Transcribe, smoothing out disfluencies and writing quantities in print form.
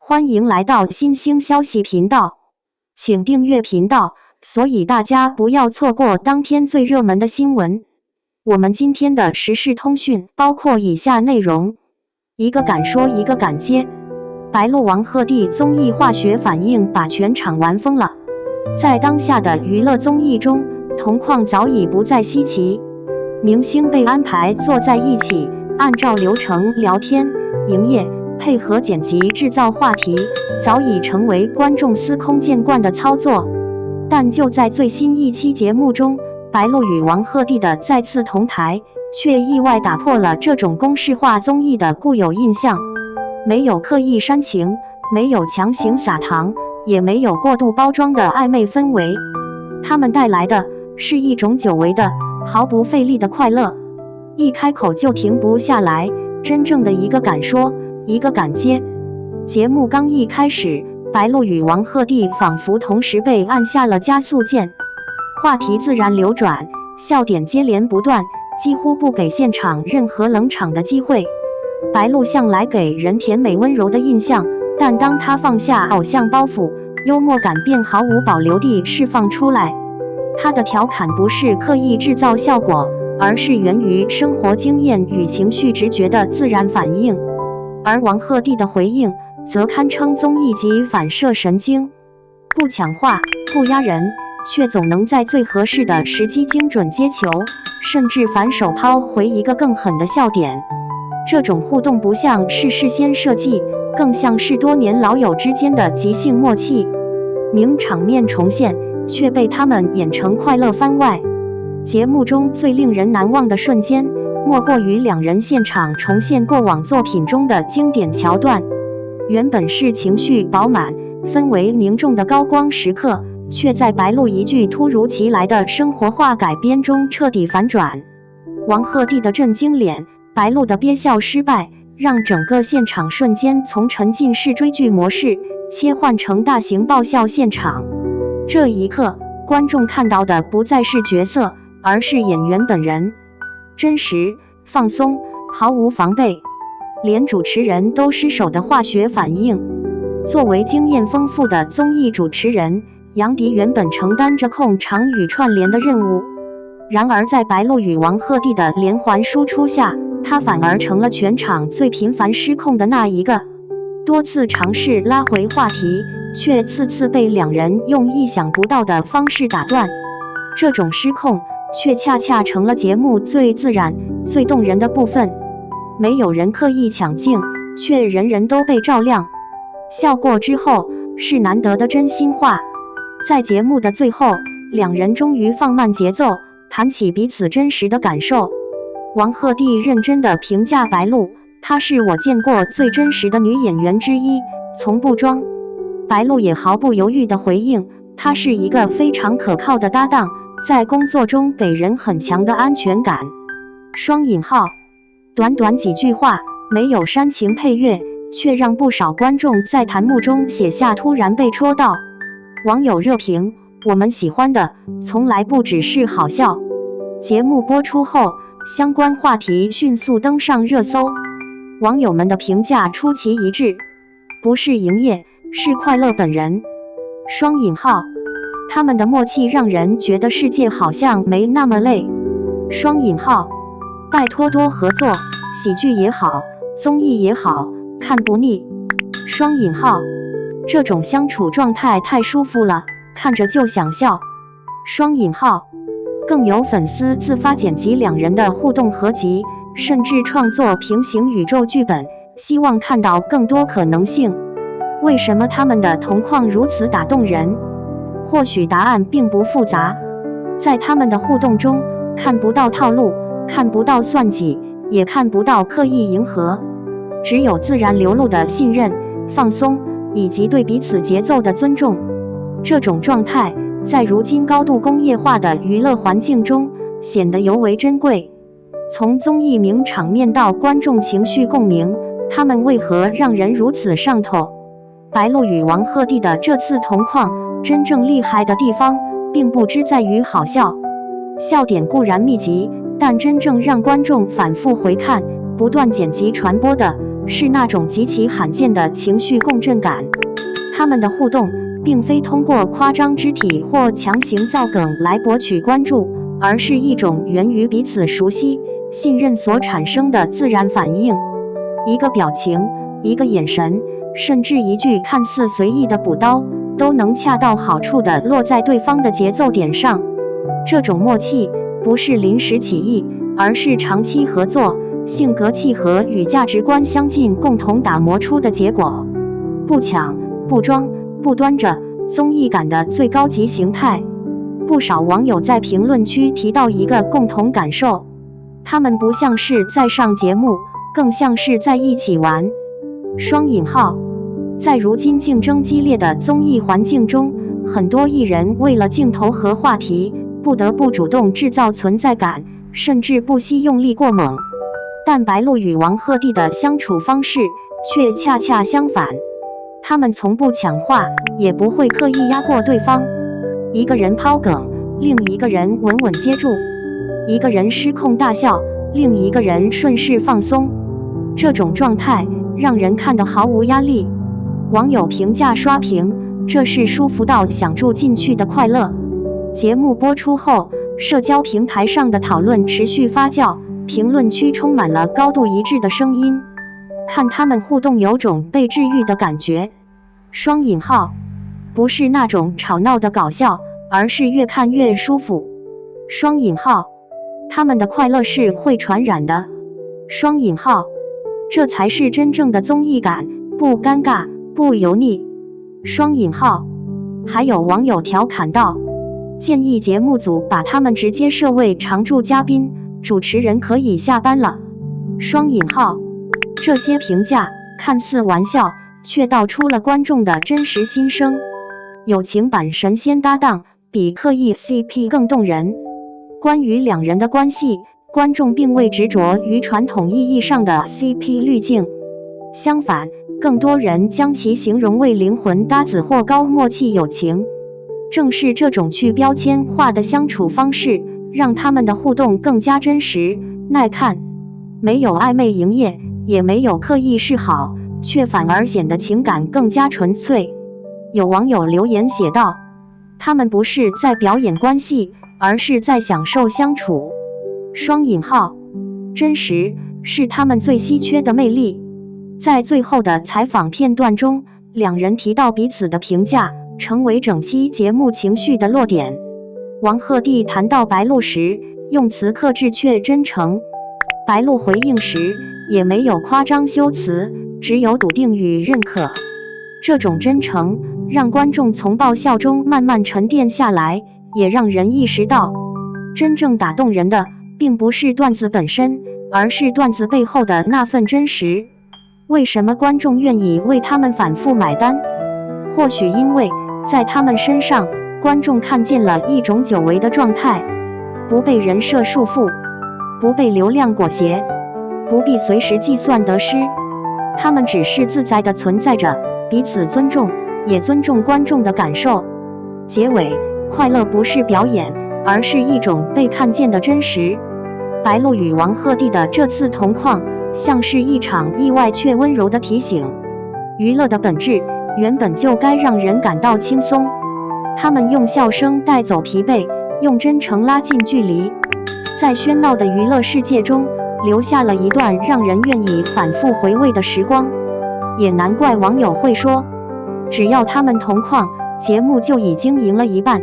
歡迎來到新興消息頻道，請訂閱頻道，所以大家不要錯過當天最熱門的新聞。我們今天的時事通訊包括以下內容：一個敢說，一個敢接。白鹿王鶴棣綜藝化學反應把全場玩瘋了。在當下的娛樂綜藝中，同框早已不再稀奇，明星被安排坐在一起，按照流程聊天、營業，配合剪輯製造話題，早已成為觀眾司空見慣的操作。但就在最新一期節目中，白鹿與王鶴棣的再次同台，卻意外打破了這種公式化綜藝的固有印象。沒有刻意煽情，沒有強行撒糖，也沒有過度包裝的曖昧氛圍，他們帶來的是一種久違的、毫不費力的快樂，一開口就停不下來，真正的一個敢說，一個敢接。節目剛一開始，白鹿與王鶴棣仿佛同時被按下了加速鍵，話題自然流轉，笑點接連不斷，幾乎不給現場任何冷場的機會。白鹿向來給人甜美溫柔的印象，但當她放下偶像包袱，幽默感便毫無保留地釋放出來。她的調侃不是刻意製造效果，而是源於生活經驗與情緒直覺的自然反應。而王鶴棣的回應則堪稱綜藝級反射神經，不搶話，不壓人，卻總能在最合適的時機精準接球，甚至反手拋回一個更狠的笑點。這種互動不像是事先設計，更像是多年老友之間的即興默契。名場面重現，卻被他們演成快樂番外。節目中最令人難忘的瞬間，莫過於兩人現場重現過往作品中的經典橋段。原本是情緒飽滿、氛圍凝重的高光時刻，卻在白鹿一句突如其來的生活化改編中徹底反轉。王鶴棣的震驚臉，白鹿的憋笑失敗，讓整個現場瞬間從沉浸式追劇模式切換成大型爆笑現場。這一刻，觀眾看到的不再是角色，而是演員本人，真實、放鬆，毫無防備，連主持人都失手的化學反應。作為經驗豐富的綜藝主持人，楊迪原本承擔着控場與串聯的任務，然而在白鹿與王鶴棣的連環輸出下，他反而成了全場最頻繁失控的那一個。多次嘗試拉回話題，卻次次被兩人用意想不到的方式打斷。這種失控卻恰恰成了節目最自然、最動人的部分。沒有人刻意搶鏡，卻人人都被照亮。笑過之後，是難得的真心話。在節目的最後，兩人終於放慢節奏，談起彼此真實的感受。王鶴棣認真地評價白鹿，她是我見過最真實的女演員之一，從不裝。白鹿也毫不猶豫地回應，她是一個非常可靠的搭檔，在工作中給人很強的安全感。雙引號，短短幾句話，沒有煽情配樂，卻讓不少觀眾在彈幕中寫下突然被戳到。網友熱評，我們喜歡的從來不只是好笑。節目播出後，相關話題迅速登上熱搜，網友們的評價出奇一致，不是營業，是快樂本人。雙引號，他們的默契讓人覺得世界好像沒那麼累。雙引號，拜託多合作，喜劇也好，綜藝也好，看不膩。雙引號，這種相處狀態太舒服了，看着就想笑。雙引號，更有粉絲自發剪輯兩人的互動合集，甚至創作平行宇宙劇本，希望看到更多可能性。為什麼他們的同框如此打動人？或許答案並不複雜，在他們的互動中，看不到套路，看不到算計，也看不到刻意迎合，只有自然流露的信任、放鬆，以及對彼此節奏的尊重。這種狀態在如今高度工業化的娛樂環境中顯得尤為珍貴。從綜藝名場面到觀眾情緒共鳴，他們為何讓人如此上頭？白鹿與王鶴棣的這次同框，真正厲害的地方並不只在於好笑，笑點固然密集，但真正讓觀眾反覆回看、不斷剪輯傳播的，是那種極其罕見的情緒共振感。他們的互動並非通過誇張肢體或強行造梗來博取關注，而是一種源於彼此熟悉、信任所產生的自然反應。一個表情，一個眼神，甚至一句看似隨意的補刀，都能恰到好處地落在對方的節奏點上。這種默契不是臨時起意，而是長期合作、性格契合與價值觀相近共同打磨出的結果。不搶、不裝、不端着，綜藝感的最高級形態。不少網友在評論區提到一個共同感受：他們不像是在上節目，更像是在一起玩。雙引號。在如今競爭激烈的綜藝環境中，很多藝人為了鏡頭和話題，不得不主動制造存在感，甚至不惜用力過猛。但白鹿與王鶴棣的相處方式卻恰恰相反，他們從不搶話，也不會刻意壓過對方。一個人拋梗，另一個人穩穩接住；一個人失控大笑，另一個人順勢放鬆。這種狀態讓人看得毫無壓力。網友評價刷屏，這是舒服到想住進去的快樂。節目播出後，社交平台上的討論持續發酵，評論區充滿了高度一致的聲音。看他們互動，有種被治癒的感覺。雙引號，不是那種吵鬧的搞笑，而是越看越舒服。雙引號，他們的快樂是會傳染的。雙引號，這才是真正的綜藝感，不尷尬，不油膩。雙引號，還有網友調侃道，建議節目組把他們直接設為常駐嘉賓，主持人可以下班了。雙引號，這些評價看似玩笑，卻道出了觀眾的真實心聲。友情版神仙搭檔比刻意 CP 更動人。關於兩人的關係，觀眾並未執着於傳統意義上的 CP 濾鏡，相反，更多人將其形容為靈魂搭子或高默契友情。正是這種去標籤化的相處方式，讓他們的互動更加真實、耐看。沒有曖昧營業，也沒有刻意示好，卻反而顯得情感更加純粹。有網友留言寫道：他們不是在表演關係，而是在享受相處。雙引號，真實是他們最稀缺的魅力。在最後的採訪片段中，兩人提到彼此的評價，成為整期節目情緒的落點。王鶴棣談到白鹿時，用詞克制卻真誠；白鹿回應時，也沒有誇張修辭，只有篤定與認可。這種真誠讓觀眾從爆笑中慢慢沉澱下來，也讓人意識到，真正打動人的並不是段子本身，而是段子背後的那份真實。為什麼觀眾願意為他們反覆買單？或許因為在他們身上，觀眾看見了一種久違的狀態，不被人設束縛，不被流量裹挾，不必隨時計算得失。他們只是自在地存在着，彼此尊重，也尊重觀眾的感受。結尾，快樂不是表演，而是一種被看見的真實。白鹿與王鶴棣的這次同框，像是一場意外卻溫柔的提醒。娛樂的本質原本就該讓人感到輕鬆。他們用笑聲帶走疲憊，用真誠拉近距離，在喧鬧的娛樂世界中留下了一段讓人願意反覆回味的時光。也難怪網友會說，只要他們同框，節目就已經贏了一半。